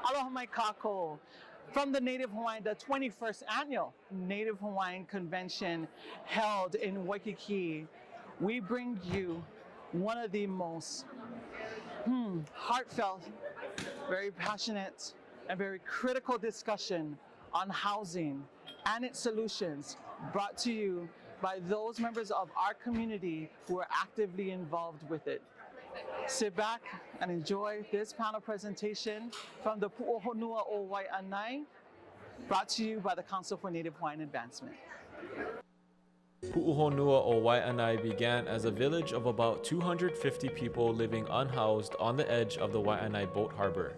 Aloha mai kako. From the Native Hawaiian, the 21st Annual Native Hawaiian Convention held in Waikiki, we bring you one of the most heartfelt, very passionate, and very critical discussion on housing and its solutions, brought to you by those members of our community who are actively involved with it. Sit back and enjoy this panel presentation from the Pu'uhonua O Wai'anae, brought to you by the Council for Native Hawaiian Advancement. Pu'uhonua O Wai'anae began as a village of about 250 people living unhoused on the edge of the Wai'anae Boat Harbor.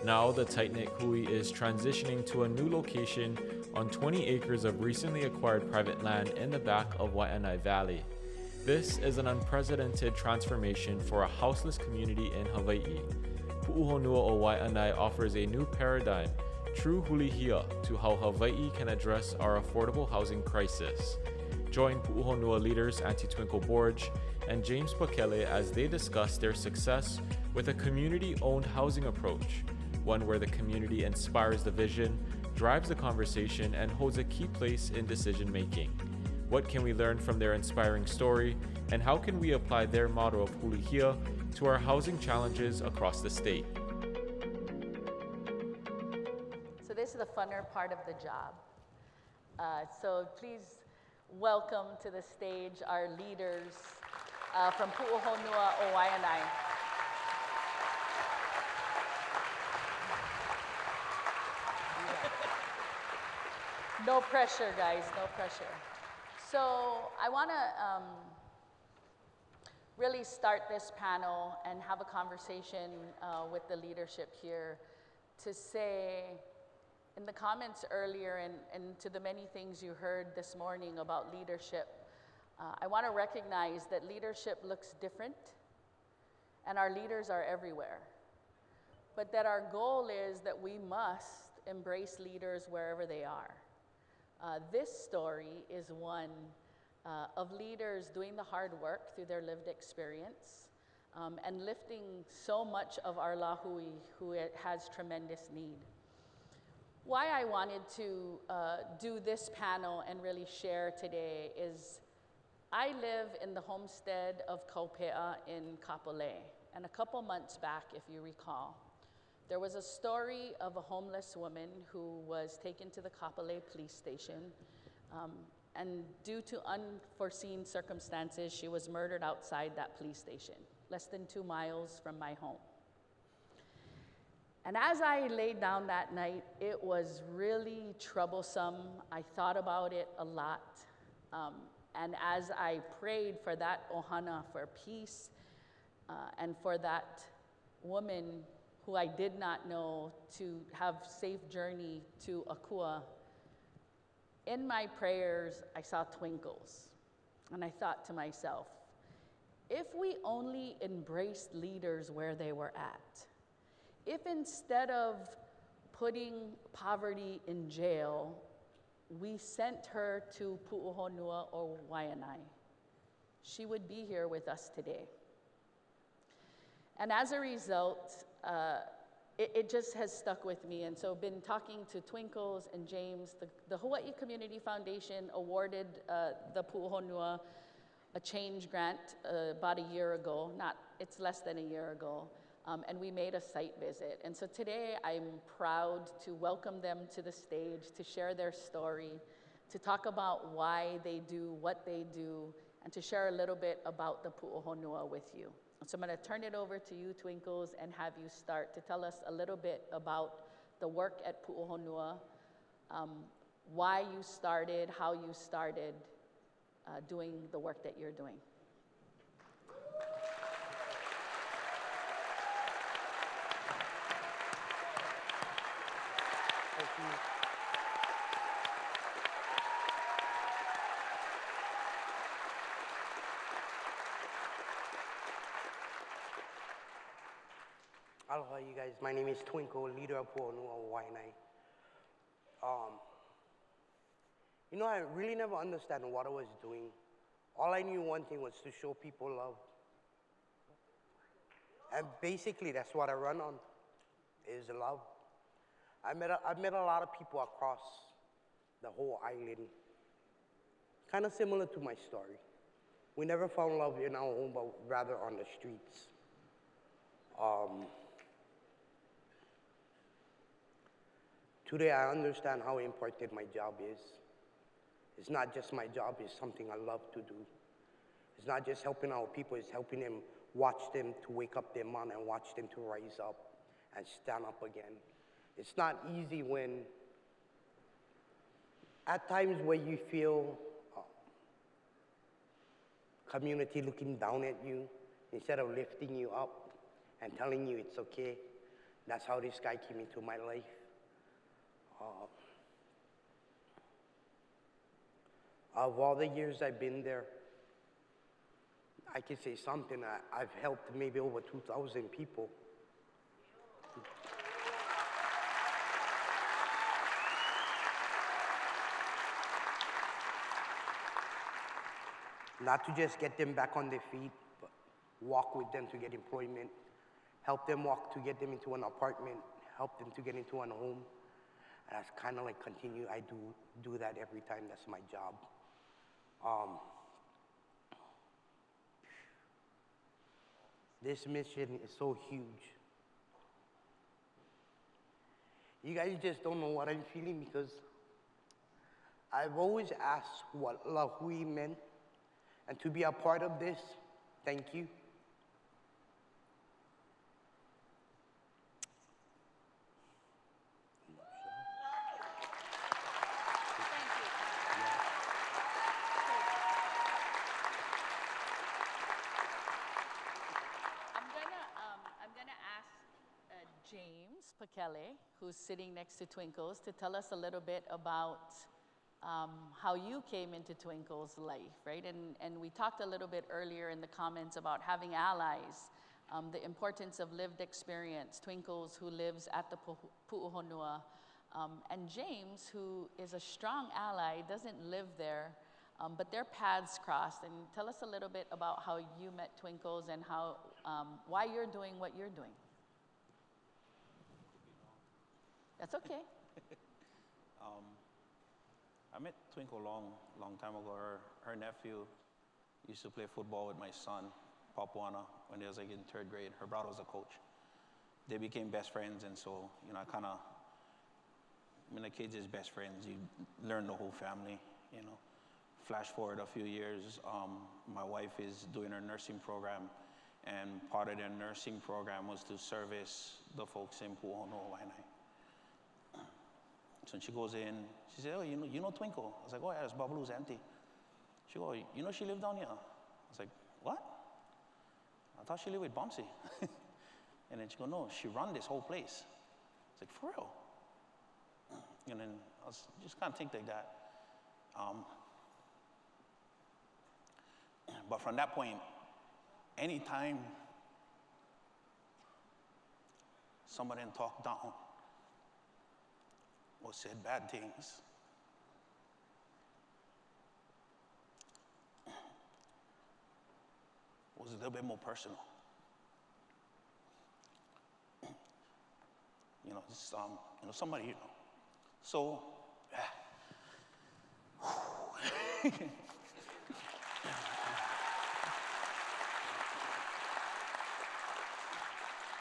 Now the tight-knit hui is transitioning to a new location on 20 acres of recently acquired private land in the back of Wai'anae Valley. This is an unprecedented transformation for a houseless community in Hawaii. Pu'uhonua O Wai'anae offers a new paradigm, true hulihia, to how Hawaii can address our affordable housing crisis. Join Pu'uhonua leaders Auntie Twinkle Borge and James Pakele as they discuss their success with a community-owned housing approach, one where the community inspires the vision, drives the conversation, and holds a key place in decision-making. What can we learn from their inspiring story, and how can we apply their motto of hulihia to our housing challenges across the state? So this is the funner part of the job. So please welcome to the stage our leaders from Pu'uhonua O Wai'anae. No pressure, guys, no pressure. So I want to really start this panel and have a conversation with the leadership here to say, in the comments earlier and to the many things you heard this morning about leadership, I want to recognize that leadership looks different and our leaders are everywhere. But that our goal is that we must embrace leaders wherever they are. This story is one of leaders doing the hard work through their lived experience and lifting so much of our lahui who has tremendous need. Why I wanted to do this panel and really share today is I live in the homestead of Kaupea in Kapolei. And a couple months back, if you recall, there was a story of a homeless woman who was taken to the Kapolei police station, and due to unforeseen circumstances, she was murdered outside that police station, less than 2 miles from my home. And as I laid down that night, it was really troublesome. I thought about it a lot. And as I prayed for that ohana, for peace, and for that woman who I did not know to have safe journey to Akua, in my prayers, I saw twinkles. And I thought to myself, if we only embraced leaders where they were at, if instead of putting poverty in jail, we sent her to Pu'uhonua O Wai'anae, she would be here with us today. And as a result, it just has stuck with me. And so been talking to Twinkles and James. The Hawaii Community Foundation awarded the Pu'uhonua a change grant about a year ago. It's less than a year ago. And we made a site visit. And so today I'm proud to welcome them to the stage, to share their story, to talk about why they do what they do, and to share a little bit about the Pu'uhonua with you. So I'm going to turn it over to you, Twinkles, and have you start to tell us a little bit about the work at Pu'uhonua, why you started, how you started doing the work that you're doing. Thank you. Aloha, you guys. My name is Twinkle, leader of Pu'uhonua O Wai'anae. You know, I really never understood what I was doing. All I knew one thing was to show people love. And basically, that's what I run on, is love. I've met a lot of people across the whole island, kind of similar to my story. We never found love in our home, but rather on the streets. Today, I understand how important my job is. It's not just my job, it's something I love to do. It's not just helping our people, it's helping them, watch them to wake up their mind and watch them to rise up and stand up again. It's not easy when, at times where you feel community looking down at you, instead of lifting you up and telling you it's okay. That's how this guy came into my life. Of all the years I've been there, I can say something. I've helped maybe over 2,000 people. Not to just get them back on their feet, but walk with them to get employment, help them walk to get them into an apartment, help them to get into a home. And that's kind of like continue. I do that every time. That's my job. This mission is so huge. You guys just don't know what I'm feeling because I've always asked what La Hui meant, and to be a part of this, thank you. James Pakele, who's sitting next to Twinkle's, to tell us a little bit about how you came into Twinkle's life, right? And we talked a little bit earlier in the comments about having allies, the importance of lived experience. Twinkle's, who lives at the Pu'uhonua, and James, who is a strong ally, doesn't live there, but their paths crossed. And tell us a little bit about how you met Twinkle's and how, why you're doing what you're doing. That's okay. I met Twinkle long time ago. Her nephew used to play football with my son, Pu'uhonua, when they was like in 3rd grade. Her brother was a coach. They became best friends, and so, you know, when the kids is best friends, you learn the whole family, you know. Flash forward a few years, my wife is doing her nursing program, and part of their nursing program was to service the folks in Pu'uhonua O Wai'anae. So when she goes in, she said, "Oh, you know Twinkle?" I was like, "Oh yeah, it's Babalu's auntie." She goes, "You know she lived down here?" I was like, "What? I thought she lived with Bumpsy." And then she goes, "No, she run this whole place." I was like, "For real?" And then I was just kind of think like that. But from that point, anytime somebody talked down or said bad things, it was a little bit more personal. You know, just, somebody, you know. So,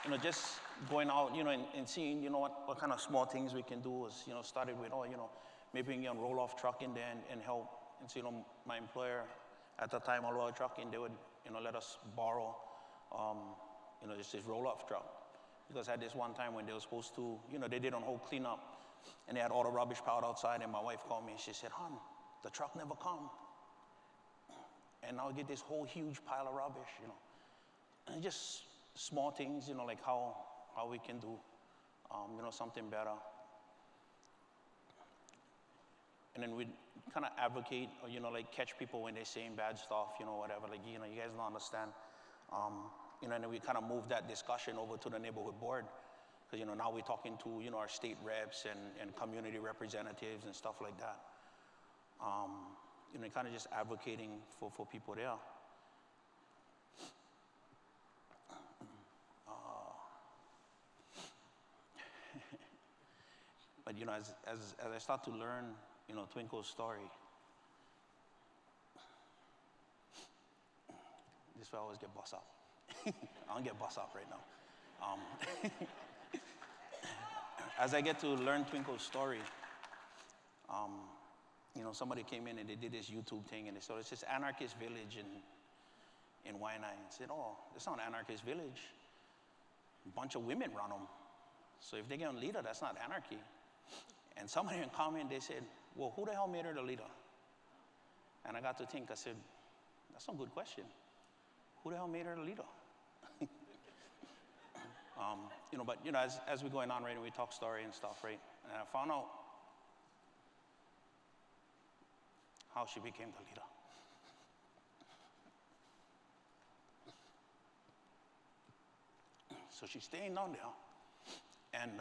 you know, just going out, you know, and seeing, you know, what kind of small things we can do is, you know, started with, maybe we can get a roll-off truck in there and help. And so, you know, my employer at the time, a roll-off truck in, they would, you know, let us borrow, just this roll-off truck. Because I had this one time when they were supposed to, you know, they did a whole cleanup, and they had all the rubbish piled outside, and my wife called me, and she said, "Hon, the truck never come. And now I get this whole huge pile of rubbish, you know." And just small things, you know, like how we can do, something better. And then we'd kind of advocate, or, you know, like catch people when they're saying bad stuff, you know, whatever, like, you know, you guys don't understand. And then we kind of moved that discussion over to the neighborhood board, because, you know, now we're talking to, you know, our state reps and community representatives and stuff like that. Kind of just advocating for people there. But as I start to learn, Twinkle's story, this way I always get bossed up. I don't get bossed up right now. As I get to learn Twinkle's story, somebody came in and they did this YouTube thing, and they said, it's this anarchist village in Wai'anae. I said, oh, it's not an anarchist village. A bunch of women run them. So if they get a leader, that's not anarchy. And somebody in comment, they said, well, who the hell made her the leader? And I got to think, I said, that's a good question. Who the hell made her the leader? But as we're going on, right, and we talk story and stuff, right, and I found out how she became the leader. So she's staying down there, and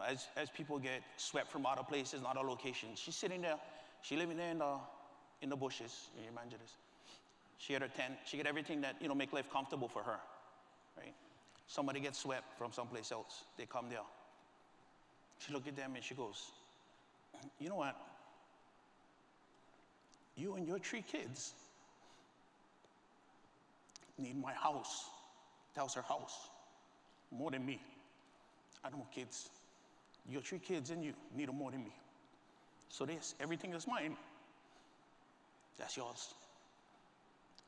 as people get swept from other places and other locations, she's sitting there. She living there in the bushes. You imagine this? She had her tent. She get everything that make life comfortable for her, right? Somebody gets swept from someplace else. They come there. She look at them and she goes, you know what? You and your 3 kids need my house. That was her house, more than me. I don't have kids. Your 3 kids and you need them more than me. So everything is mine. That's yours.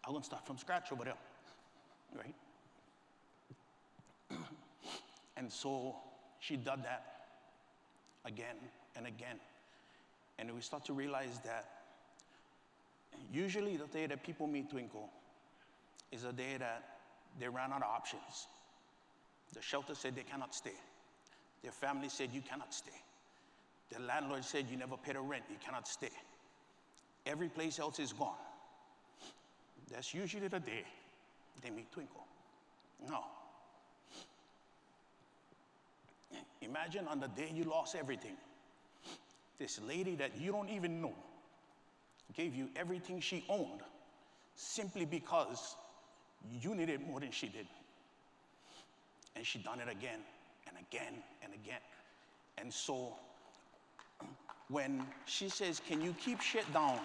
I'm gonna start from scratch over there, right? And so she did that again and again. And we start to realize that usually the day that people meet Twinkle is a day that they ran out of options. The shelter said they cannot stay. Their family said you cannot stay. The landlord said you never paid a rent, you cannot stay. Every place else is gone. That's usually the day they meet Twinkle. No. Imagine on the day you lost everything, this lady that you don't even know gave you everything she owned simply because you needed more than she did. And she done it again and again and again. And so when she says, can you keep shit down?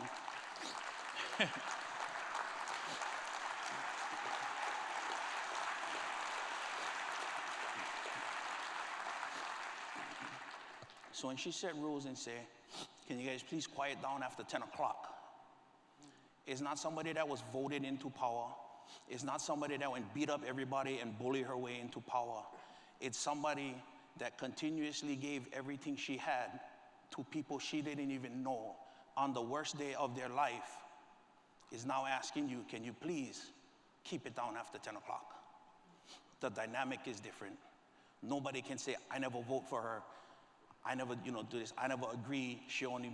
So when she set rules and say, can you guys please quiet down after 10 o'clock? It's not somebody that was voted into power. It's not somebody that went beat up everybody and bully her way into power. It's somebody that continuously gave everything she had to people she didn't even know on the worst day of their life, is now asking you, can you please keep it down after 10 o'clock? The dynamic is different. Nobody can say, I never vote for her. I never, do this. I never agree. She only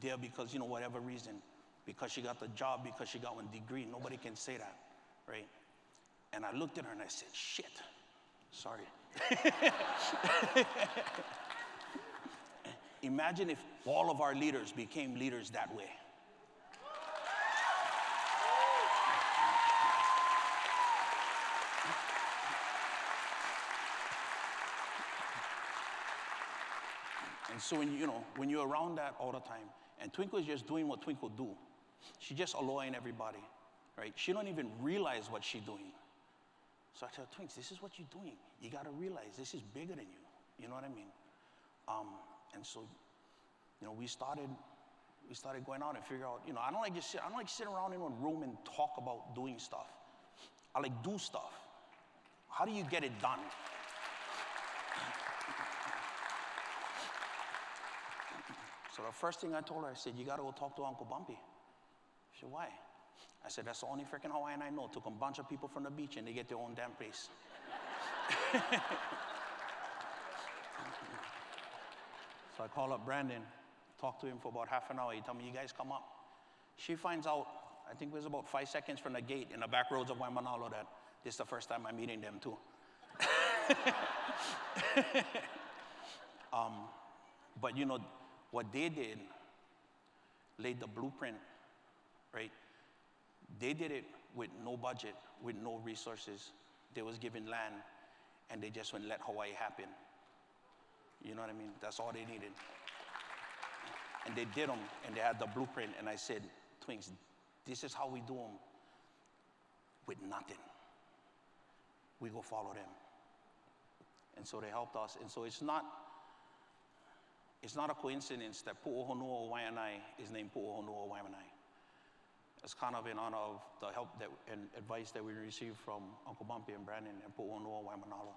there because, whatever reason. Because she got the job, because she got one degree. Nobody can say that, right? And I looked at her and I said, shit, sorry. Imagine if all of our leaders became leaders that way. And so when you're around that all the time, and Twinkle is just doing what Twinkle do. She's just alluring everybody, right? She don't even realize what she's doing. So I tell Twinks, this is what you're doing. You got to realize this is bigger than you. You know what I mean? And so, we started going out and figure out, I don't like sit around in one room and talk about doing stuff. I like do stuff. How do you get it done? So the first thing I told her, I said, you got to go talk to Uncle Bumpy. She said, why? I said, that's the only freaking Hawaiian I know. Took a bunch of people from the beach and they get their own damn place. So I called up Brandon, talked to him for about half an hour. He told me, you guys come up. She finds out, I think it was about 5 seconds from the gate in the back roads of Waimanalo, that this is the first time I'm meeting them too. But what they did laid the blueprint, right? They did it with no budget, with no resources. They was given land, and they just went let Hawaii happen. You know what I mean? That's all they needed. And they did them, and they had the blueprint, and I said, Twinks, this is how we do them with nothing. We go follow them. And so they helped us. And so it's not a coincidence that Pu'uhonua O Wai'anae is named Pu'uhonua O Wai'anae. It's kind of in honor of the help and advice that we received from Uncle Bumpy and Brandon and Pu'uhonua O Wai'anae.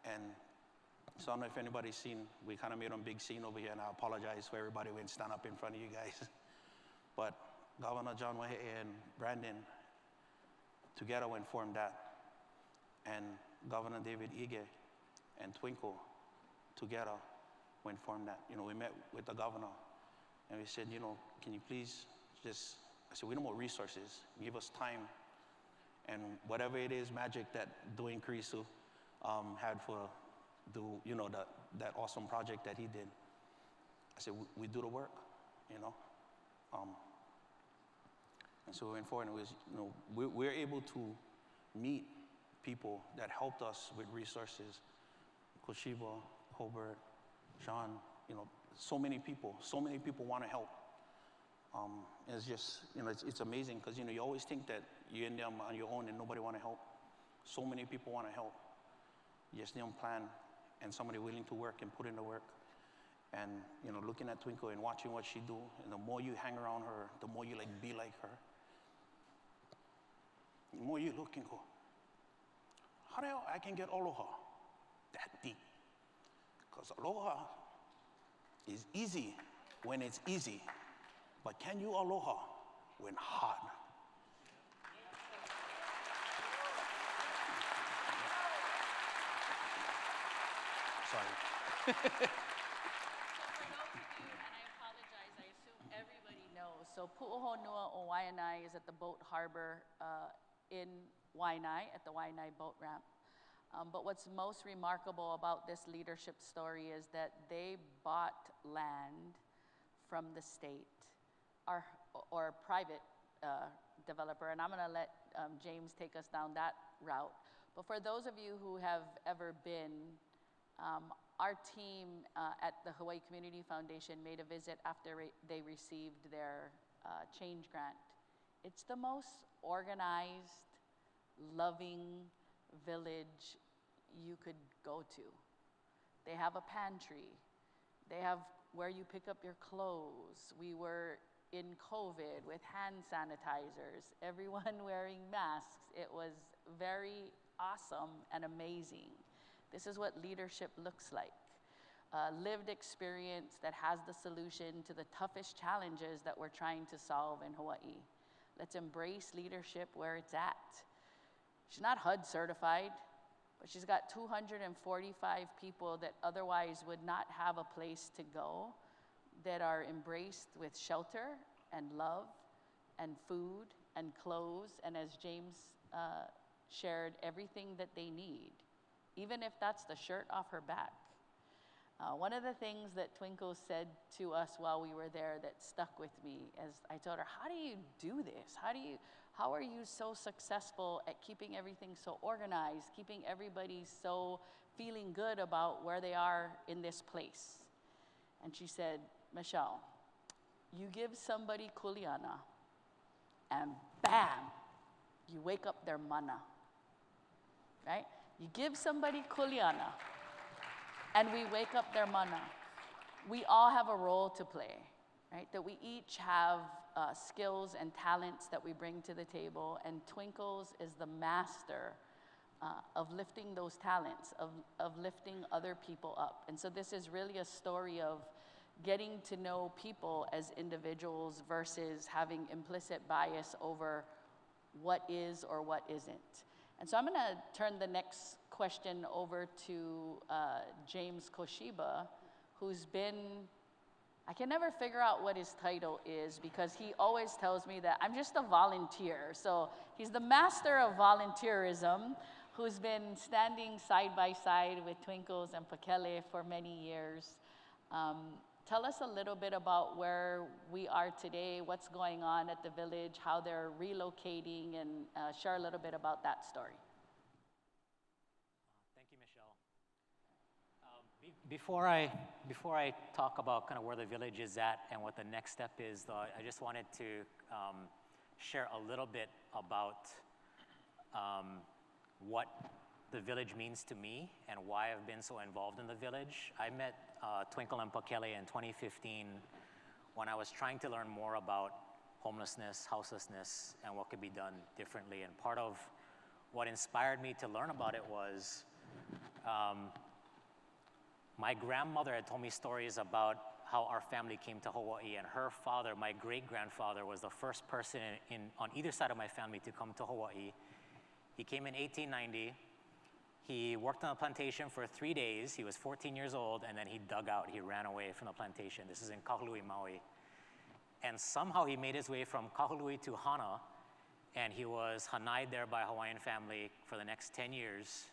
And so I don't know if anybody's seen, we kind of made a big scene over here, and I apologize for everybody who didn't stand up in front of you guys. But Governor John Wai'anae and Brandon together went formed that. And Governor David Ige and Twinkle together went formed that. You know, we met with the governor, and we said, you know, can you please just, I said, we need more resources. Give us time. And whatever it is, magic that Dwayne Krisu had for you know, that awesome project that he did. I said, we do the work, you know. And so we went forward, and it was, you know, we're able to meet people that helped us with resources. Koshiba, Colbert, Xan, you know, so many people want to help. It's just, you know, it's amazing, because, you know, you always think that you're in there on your own and nobody want to help. So many people want to help. You just need a plan and somebody willing to work and put in the work. And, you know, looking at Twinkle and watching what she do, and the more you hang around her, the more you like be like her. The more you look and go, how the hell I can get aloha that deep? Because aloha is easy when it's easy, but can you aloha when hard? Sorry. For those of you, and I apologize, I assume everybody knows. So Pu'uhonua O Wai'anae is at the boat harbor in Wai'anae, at the Wai'anae boat ramp. But what's most remarkable about this leadership story is that they bought land from the state, or a private developer, and I'm gonna let James take us down that route. But for those of you who have ever been, our team at the Hawaii Community Foundation made a visit after they received their change grant. It's the most organized, loving village you could go to. They have a pantry. They have where you pick up your clothes. We were in COVID with hand sanitizers, everyone wearing masks. It was very awesome and amazing. This is what leadership looks like. Lived experience that has the solution to the toughest challenges that we're trying to solve in Hawaii. Let's embrace leadership where it's at. She's not HUD certified, but she's got 245 people that otherwise would not have a place to go, that are embraced with shelter and love and food and clothes, and as James shared, everything that they need, even if that's the shirt off her back. One of the things that Twinkle said to us while we were there that stuck with me is, I told her, how do you do this? How are you so successful at keeping everything so organized, keeping everybody so feeling good about where they are in this place? And she said, Michelle, you give somebody kuleana, and bam, you wake up their mana, right? You give somebody kuleana, and we wake up their mana. We all have a role to play, right? That we each have skills and talents that we bring to the table, and Twinkle's is the master of lifting those talents, of lifting other people up. And so this is really a story of getting to know people as individuals versus having implicit bias over what is or what isn't. And so I'm gonna turn the next question over to James Koshiba, who's been, I can never figure out what his title is because he always tells me that I'm just a volunteer. So he's the master of volunteerism, who's been standing side by side with Twinkles and Pakele for many years. Tell us a little bit about where we are today, what's going on at the village, how they're relocating, and share a little bit about that story. Thank you, Michelle. Being Before I talk about kind of where the village is at and what the next step is, though, I just wanted to share a little bit about what the village means to me and why I've been so involved in the village. I met Twinkle and Pakele in 2015 when I was trying to learn more about homelessness, houselessness, and what could be done differently. And part of what inspired me to learn about it was my grandmother had told me stories about how our family came to Hawaii, and her father, my great-grandfather, was the first person on either side of my family to come to Hawaii. He came in 1890. He worked on a plantation for 3 days. He was 14 years old, and then he dug out. He ran away from the plantation. This is in Kahului, Maui. And somehow he made his way from Kahului to Hana, and he was hanai'd there by a Hawaiian family for the next 10 years.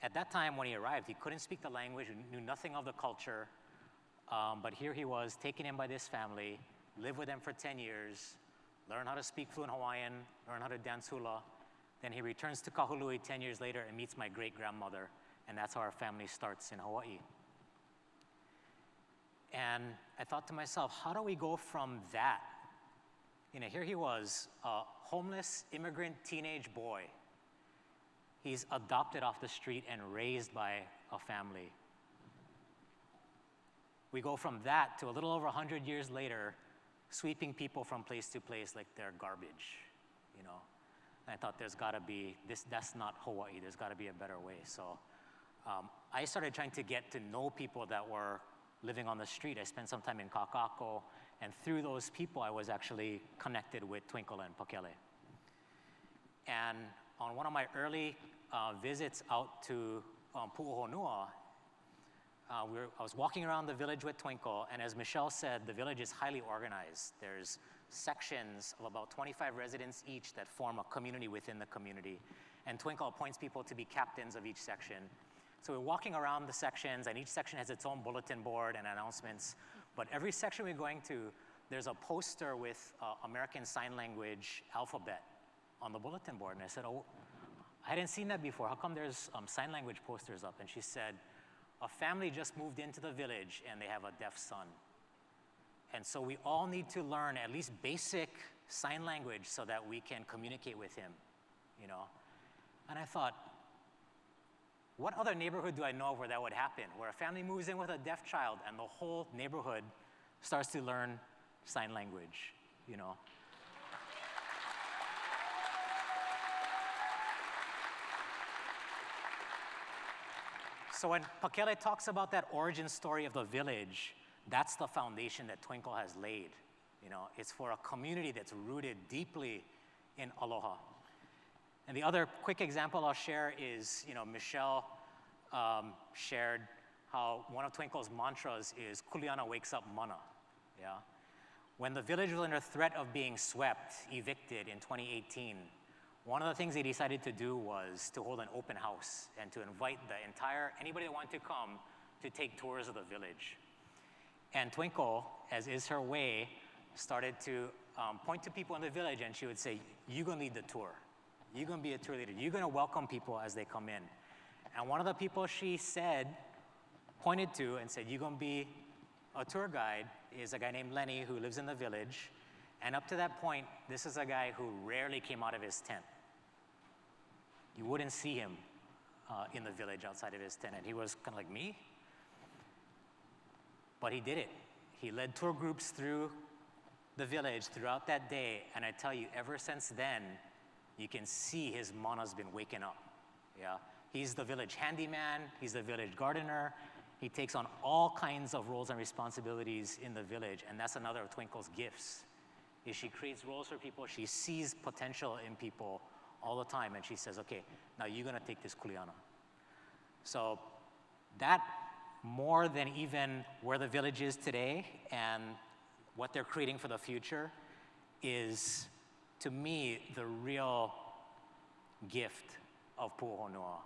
At that time, when he arrived, he couldn't speak the language, knew nothing of the culture, but here he was, taken in by this family, lived with them for 10 years, learned how to speak fluent Hawaiian, learned how to dance hula. Then he returns to Kahului 10 years later and meets my great-grandmother, and that's how our family starts in Hawaii. And I thought to myself, how do we go from that? You know, here he was, a homeless immigrant teenage boy. He's adopted off the street and raised by a family. We go from that to a little over 100 years later, sweeping people from place to place like they're garbage, you know. And I thought there's gotta be, that's not Hawaii, there's gotta be a better way. So I started trying to get to know people that were living on the street. I spent some time in Kakako, and through those people, I was actually connected with Twinkle and Pakele. And on one of my early visits out to Pu'uhonua, I was walking around the village with Twinkle, and as Michelle said, the village is highly organized. There's sections of about 25 residents each that form a community within the community. And Twinkle appoints people to be captains of each section. So we're walking around the sections, and each section has its own bulletin board and announcements. But every section we're going to, there's a poster with American Sign Language alphabet on the bulletin board. And I said, oh, I hadn't seen that before. How come there's sign language posters up? And she said, a family just moved into the village and they have a deaf son. And so we all need to learn at least basic sign language so that we can communicate with him, you know? And I thought, what other neighborhood do I know where that would happen? Where a family moves in with a deaf child and the whole neighborhood starts to learn sign language, you know? So when Pakele talks about that origin story of the village, that's the foundation that Twinkle has laid. You know, it's for a community that's rooted deeply in aloha. And the other quick example I'll share is, you know, Michelle shared how one of Twinkle's mantras is kuleana wakes up mana, yeah? When the village was under threat of being swept, evicted in 2018, one of the things they decided to do was to hold an open house and to invite anybody that wanted to come to take tours of the village. And Twinkle, as is her way, started to point to people in the village, and she would say, you're gonna lead the tour. You're gonna be a tour leader. You're gonna welcome people as they come in. And one of the people she pointed to and said, you're gonna be a tour guide, is a guy named Lenny who lives in the village. And up to that point, this is a guy who rarely came out of his tent. You wouldn't see him in the village outside of his tent, and he was kind of like me. But he did it. He led tour groups through the village throughout that day, and I tell you, ever since then, you can see his mana's been waking up, yeah? He's the village handyman, he's the village gardener, he takes on all kinds of roles and responsibilities in the village, and that's another of Twinkle's gifts, is she creates roles for people, she sees potential in people all the time, and she says, okay, now you're gonna take this kuleana. So that, more than even where the village is today and what they're creating for the future, is, to me, the real gift of Pu'uhonua.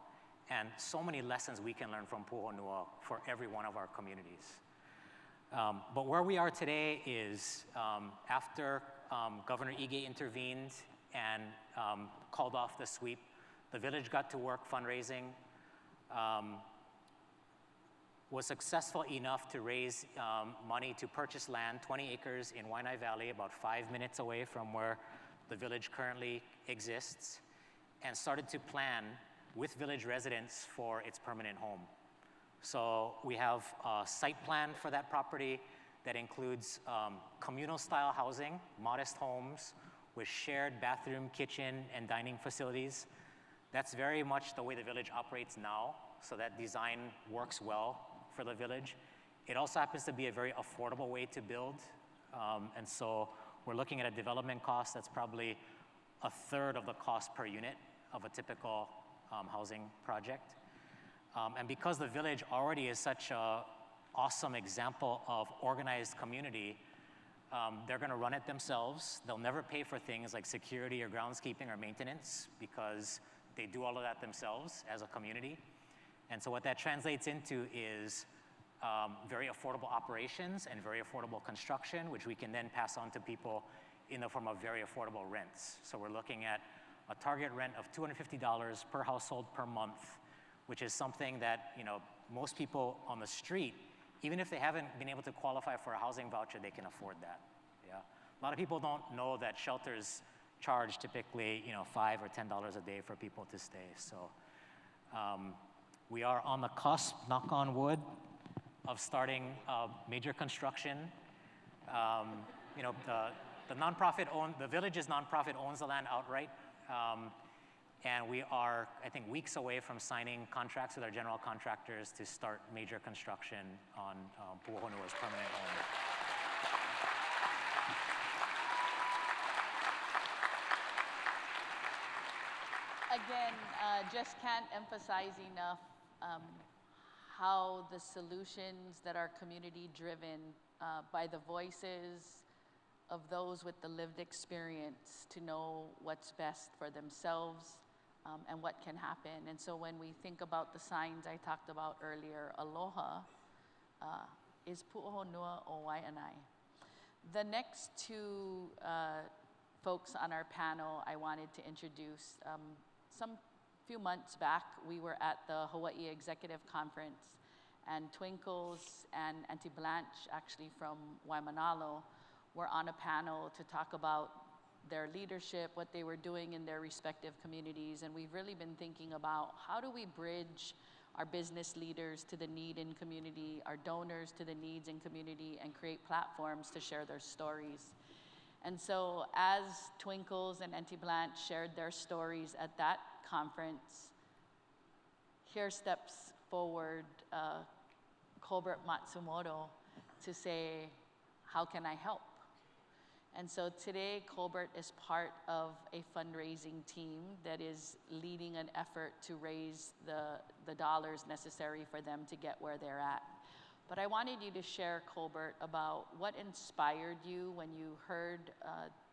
And so many lessons we can learn from Pu'uhonua for every one of our communities. But where we are today is, after Governor Ige intervened and called off the sweep, the village got to work fundraising. was successful enough to raise money to purchase land, 20 acres in Wai'anae Valley, about 5 minutes away from where the village currently exists, and started to plan with village residents for its permanent home. So we have a site plan for that property that includes communal style housing, modest homes with shared bathroom, kitchen, and dining facilities. That's very much the way the village operates now, so that design works well for the village. It also happens to be a very affordable way to build, and so we're looking at a development cost that's probably a third of the cost per unit of a typical housing project. And because the village already is such an awesome example of organized community, they're gonna run it themselves. They'll never pay for things like security or groundskeeping or maintenance because they do all of that themselves as a community. And so what that translates into is very affordable operations and very affordable construction, which we can then pass on to people in the form of very affordable rents. So we're looking at a target rent of $250 per household per month, which is something that, you know, most people on the street, even if they haven't been able to qualify for a housing voucher, they can afford that. Yeah. A lot of people don't know that shelters charge typically, you know, $5 or $10 a day for people to stay. So we are on the cusp, knock on wood, of starting major construction. You know, the village's nonprofit owns the land outright. And we are, I think, weeks away from signing contracts with our general contractors to start major construction on Pu'uhonua's permanent home. Again, just can't emphasize enough how the solutions that are community driven by the voices of those with the lived experience to know what's best for themselves and what can happen. And so when we think about the signs I talked about earlier, aloha is Pu'uhonua O Wai'anae. The next two folks on our panel I wanted to introduce. Some few months back, we were at the Hawaii Executive Conference, and Twinkles and Auntie Blanche, actually from Waimanalo, were on a panel to talk about their leadership, what they were doing in their respective communities, and we've really been thinking about how do we bridge our business leaders to the need in community, our donors to the needs in community, and create platforms to share their stories. And so as Twinkles and Auntie Blanche shared their stories at that conference, here steps forward Colbert Matsumoto to say, how can I help? And so today, Colbert is part of a fundraising team that is leading an effort to raise the dollars necessary for them to get where they're at. But I wanted you to share, Colbert, about what inspired you when you heard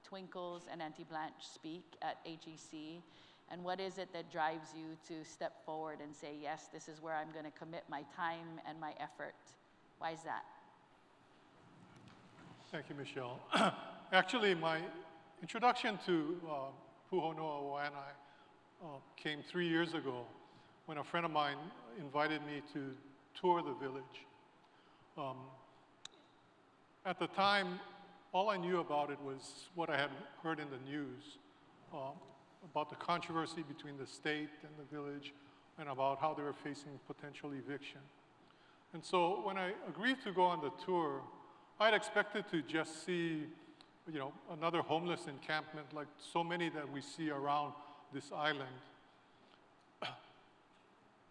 Twinkles and Auntie Blanche speak at HEC, and what is it that drives you to step forward and say, yes, this is where I'm gonna commit my time and my effort? Why is that? Thank you, Michelle. Actually, my introduction to Pu'uhonua O Wai'anae came 3 years ago when a friend of mine invited me to tour the village. At the time, all I knew about it was what I had heard in the news about the controversy between the state and the village and about how they were facing potential eviction. And so when I agreed to go on the tour, I'd expected to just see, you know, another homeless encampment like so many that we see around this island.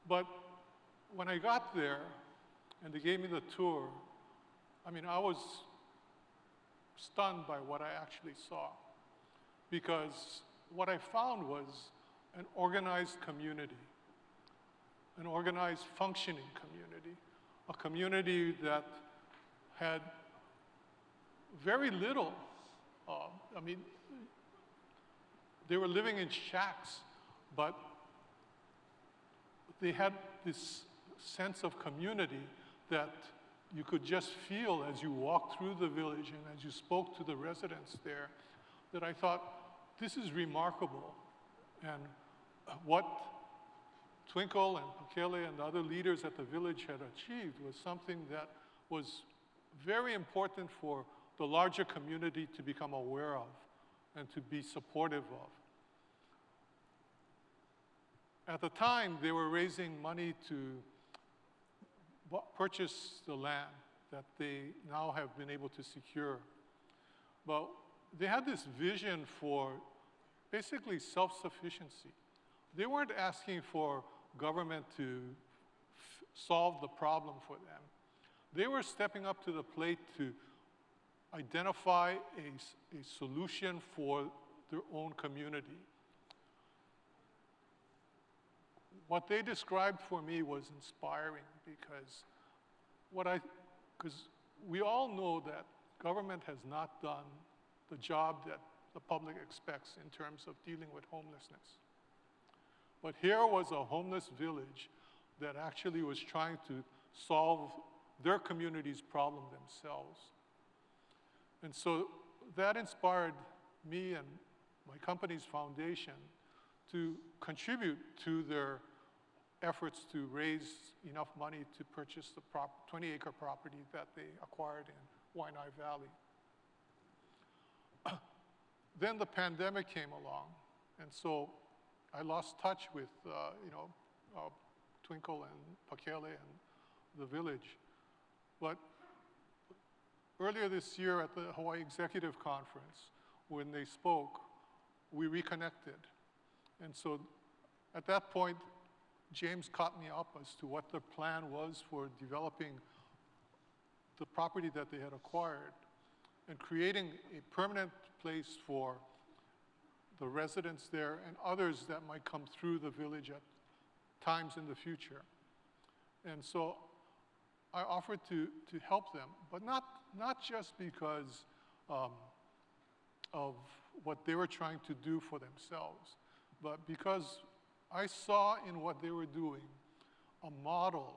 But when I got there and they gave me the tour, I mean, I was stunned by what I actually saw. Because what I found was an organized community, an organized functioning community, a community that had very little, I mean, they were living in shacks, but they had this sense of community that you could just feel as you walked through the village and as you spoke to the residents there, that I thought, this is remarkable. And what Twinkle and Pakele and the other leaders at the village had achieved was something that was very important for the larger community to become aware of and to be supportive of. At the time, they were raising money to purchase the land that they now have been able to secure. But they had this vision for basically self-sufficiency. They weren't asking for government to solve the problem for them. They were stepping up to the plate to identify a solution for their own community. What they described for me was inspiring because we all know that government has not done the job that the public expects in terms of dealing with homelessness. But here was a homeless village that actually was trying to solve their community's problem themselves. And so that inspired me and my company's foundation to contribute to their efforts to raise enough money to purchase the 20-acre property that they acquired in Wai'anae Valley. Then the pandemic came along, and so I lost touch with Twinkle and Pakele and the village. But earlier this year at the Hawaii Executive Conference, when they spoke, we reconnected. And so at that point, James caught me up as to what their plan was for developing the property that they had acquired and creating a permanent place for the residents there and others that might come through the village at times in the future. And so I offered to help them, but not just because of what they were trying to do for themselves, but because I saw in what they were doing a model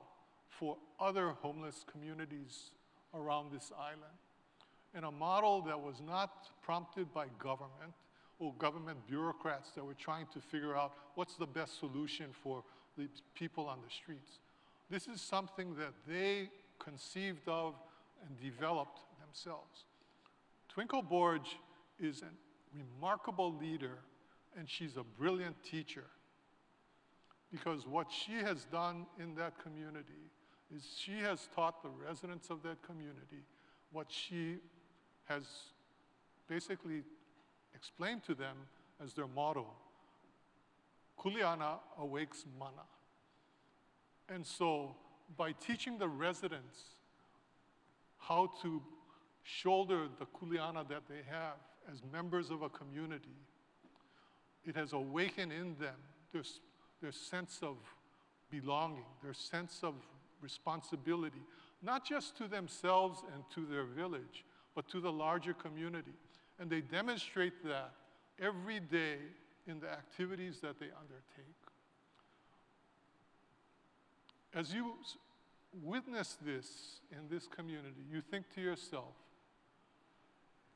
for other homeless communities around this island, and a model that was not prompted by government or government bureaucrats that were trying to figure out what's the best solution for the people on the streets. This is something that they conceived of and developed themselves. Twinkle Borge is a remarkable leader, and she's a brilliant teacher. Because what she has done in that community is she has taught the residents of that community what she has basically explained to them as their motto: kuleana awakes mana. And so by teaching the residents how to shoulder the kuleana that they have as members of a community, it has awakened in them their sense of belonging, their sense of responsibility, not just to themselves and to their village, but to the larger community. And they demonstrate that every day in the activities that they undertake. As you witness this in this community, you think to yourself,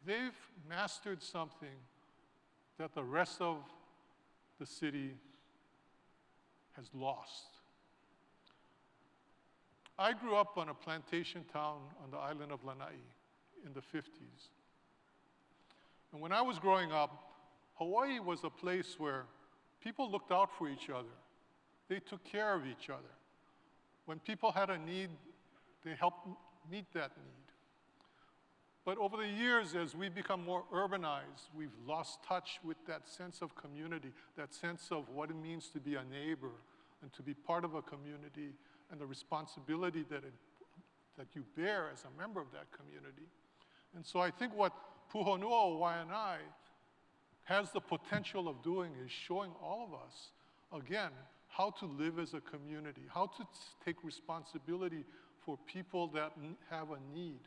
they've mastered something that the rest of the city has lost. I grew up on a plantation town on the island of Lanai in the 50s. And when I was growing up, Hawaii was a place where people looked out for each other. They took care of each other. When people had a need, they helped meet that need. But over the years, as we become more urbanized, we've lost touch with that sense of community, that sense of what it means to be a neighbor and to be part of a community and the responsibility that you bear as a member of that community. And so I think what Pu'uhonua O Wai'anae has the potential of doing is showing all of us, again, how to live as a community, how to take responsibility for people that have a need.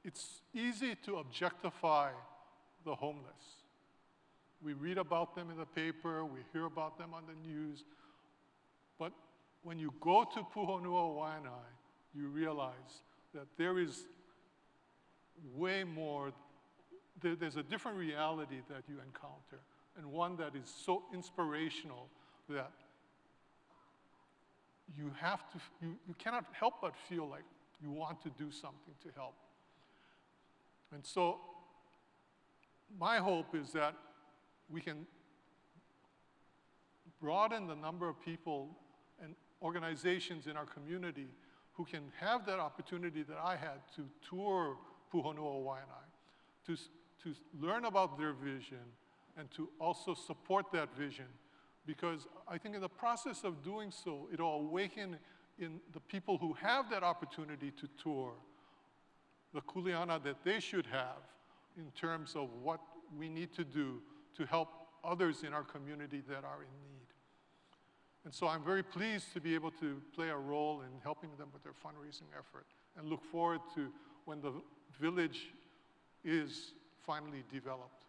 It's easy to objectify the homeless. We read about them in the paper, we hear about them on the news, but when you go to Pu'uhonua O Wai'anae, you realize that there is way more, there's a different reality that you encounter, and one that is so inspirational that you cannot help but feel like you want to do something to help. And so my hope is that we can broaden the number of people and organizations in our community who can have that opportunity that I had to tour Pu'uhonua O Wai'anae, to learn about their vision and to also support that vision. Because I think in the process of doing so, it'll awaken in the people who have that opportunity to tour the kuleana that they should have in terms of what we need to do to help others in our community that are in need. And so I'm very pleased to be able to play a role in helping them with their fundraising effort and look forward to when the village is finally developed.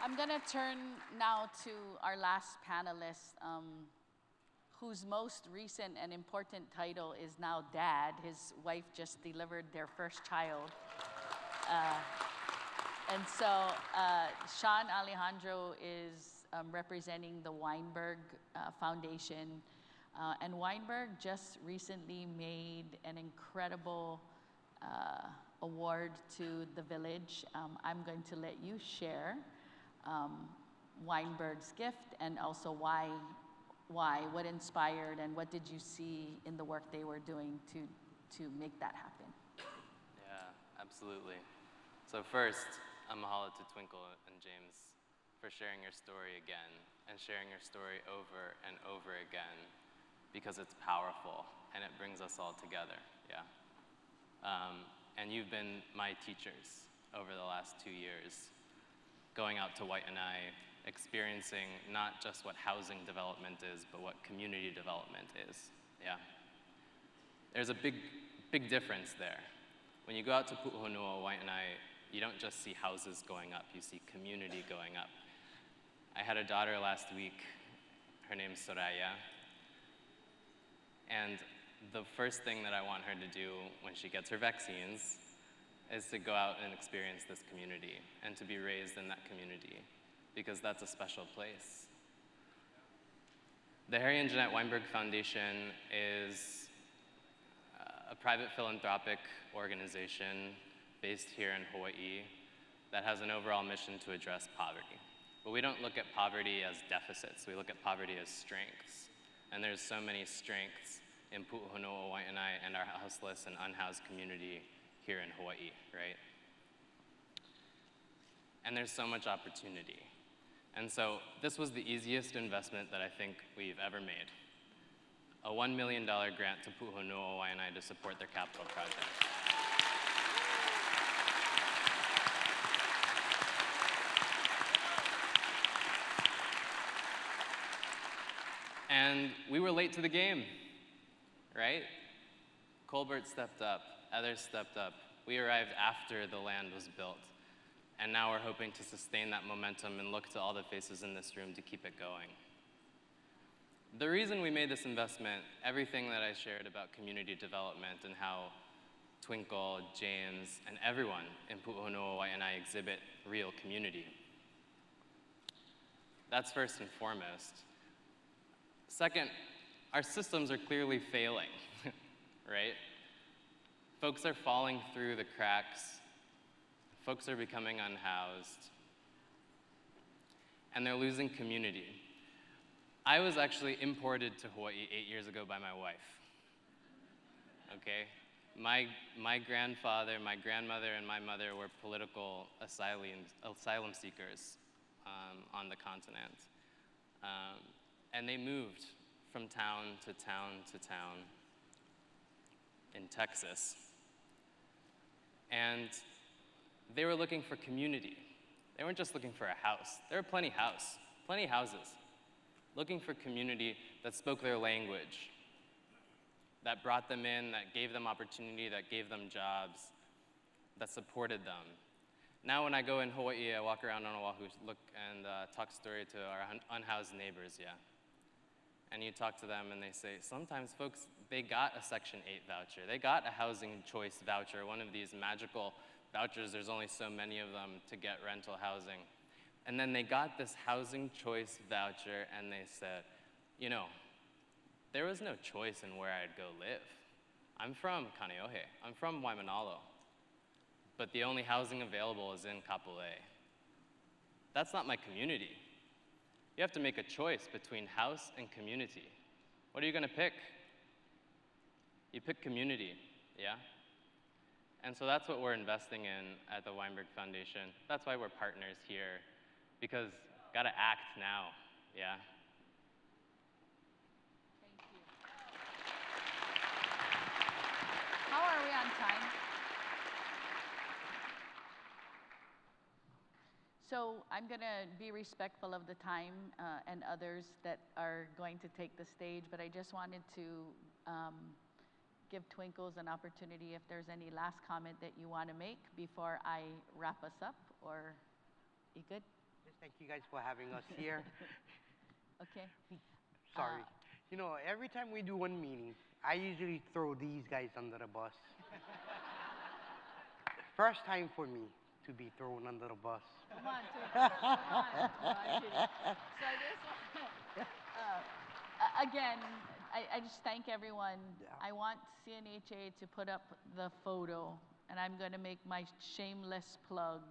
I'm going to turn now to our last panelist, whose most recent and important title is now dad. His wife just delivered their first child. And so Xan Alejandro is representing the Weinberg Foundation. And Weinberg just recently made an incredible award to the village. I'm going to let you share Weinberg's gift and also why, what inspired, and what did you see in the work they were doing to make that happen? Yeah, absolutely. So first, a mahalo to Twinkle and James for sharing your story again and sharing your story over and over again because it's powerful and it brings us all together, yeah. And you've been my teachers over the last 2 years, going out to Wai'anae, experiencing not just what housing development is, but what community development is, yeah. There's a big difference there. When you go out to Pu'uhonua O Wai'anae, you don't just see houses going up, you see community going up. I had a daughter last week, her name's Soraya, and the first thing that I want her to do when she gets her vaccines is to go out and experience this community and to be raised in that community, because that's a special place. The Harry and Jeanette Weinberg Foundation is a private philanthropic organization based here in Hawaii that has an overall mission to address poverty. But we don't look at poverty as deficits, we look at poverty as strengths. And there's so many strengths in Pu'uhonua O Wai'anae and our houseless and unhoused community here in Hawaii, right? And there's so much opportunity. And so this was the easiest investment that I think we've ever made. A $1 million grant to Pu'uhonua O Wai'anae to support their capital project. And we were late to the game, right? Colbert stepped up, others stepped up. We arrived after the land was built. And now we're hoping to sustain that momentum and look to all the faces in this room to keep it going. The reason we made this investment, everything that I shared about community development and how Twinkle, James, and everyone in Pu'uhonua O Wai'anae exhibit real community. That's first and foremost. Second, our systems are clearly failing, right? Folks are falling through the cracks. Folks are becoming unhoused. And they're losing community. I was actually imported to Hawaii 8 years ago by my wife, okay? My grandfather, my grandmother, and my mother were political asylum seekers on the continent. And they moved from town to town to town in Texas. And they were looking for community. They weren't just looking for a house. There were plenty houses, looking for community that spoke their language, that brought them in, that gave them opportunity, that gave them jobs, that supported them. Now when I go in Hawaii, I walk around on Oahu, look and talk story to our unhoused neighbors, yeah. And you talk to them and they say, sometimes folks, they got a Section 8 voucher. They got a housing choice voucher, one of these magical vouchers, there's only so many of them to get rental housing. And then they got this housing choice voucher and they said, you know, there was no choice in where I'd go live. I'm from Kaneohe, I'm from Waimanalo, but the only housing available is in Kapolei. That's not my community. You have to make a choice between house and community. What are you gonna pick? You pick community, yeah? And so that's what we're investing in at the Weinberg Foundation. That's why we're partners here, because gotta act now, yeah? Thank you. How are we on time? So I'm going to be respectful of the time and others that are going to take the stage, but I just wanted to give Twinkles an opportunity if there's any last comment that you want to make before I wrap us up, or you good? Just thank you guys for having us here. Okay. Sorry. You know, every time we do one meeting, I usually throw these guys under the bus. First time for me to be thrown under the bus. Come on, Twinkles. Come on. So this, again, I just thank everyone. Yeah. I want CNHA to put up the photo, and I'm going to make my shameless plug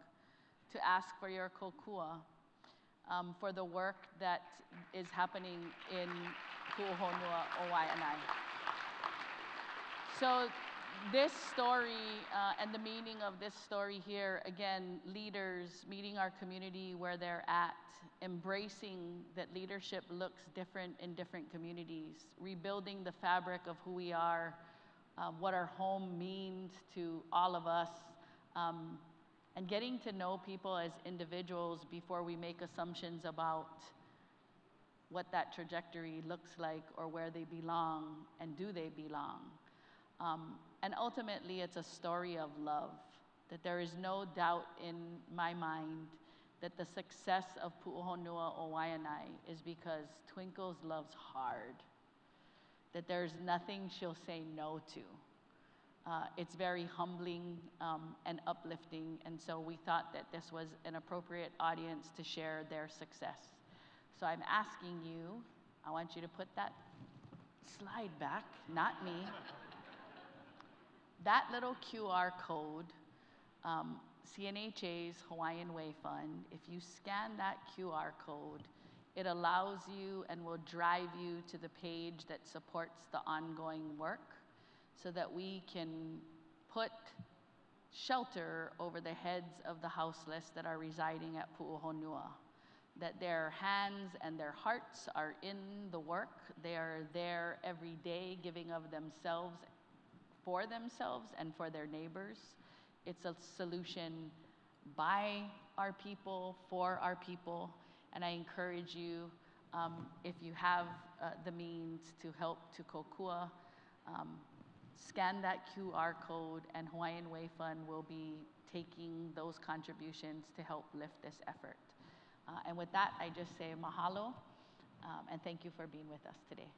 to ask for your kokua for the work that is happening in Pu'uhonua O Wai'anae. So this story and the meaning of this story here, again, leaders meeting our community where they're at, embracing that leadership looks different in different communities, rebuilding the fabric of who we are, what our home means to all of us, and getting to know people as individuals before we make assumptions about what that trajectory looks like or where they belong and do they belong. And ultimately, it's a story of love, that there is no doubt in my mind that the success of Pu'uhonua O Wai'anae is because Twinkles loves hard, that there's nothing she'll say no to. It's very humbling and uplifting, and so we thought that this was an appropriate audience to share their success. So I'm asking you, I want you to put that slide back, not me. That little QR code, CNHA's Hawaiian Way Fund, if you scan that QR code, it allows you and will drive you to the page that supports the ongoing work so that we can put shelter over the heads of the houseless that are residing at Pu'uhonua, that their hands and their hearts are in the work. They are there every day giving of themselves for themselves and for their neighbors. It's a solution by our people, for our people, and I encourage you, if you have the means to help to kokua, scan that QR code, and Hawaiian Way Fund will be taking those contributions to help lift this effort. And with that, I just say mahalo, and thank you for being with us today.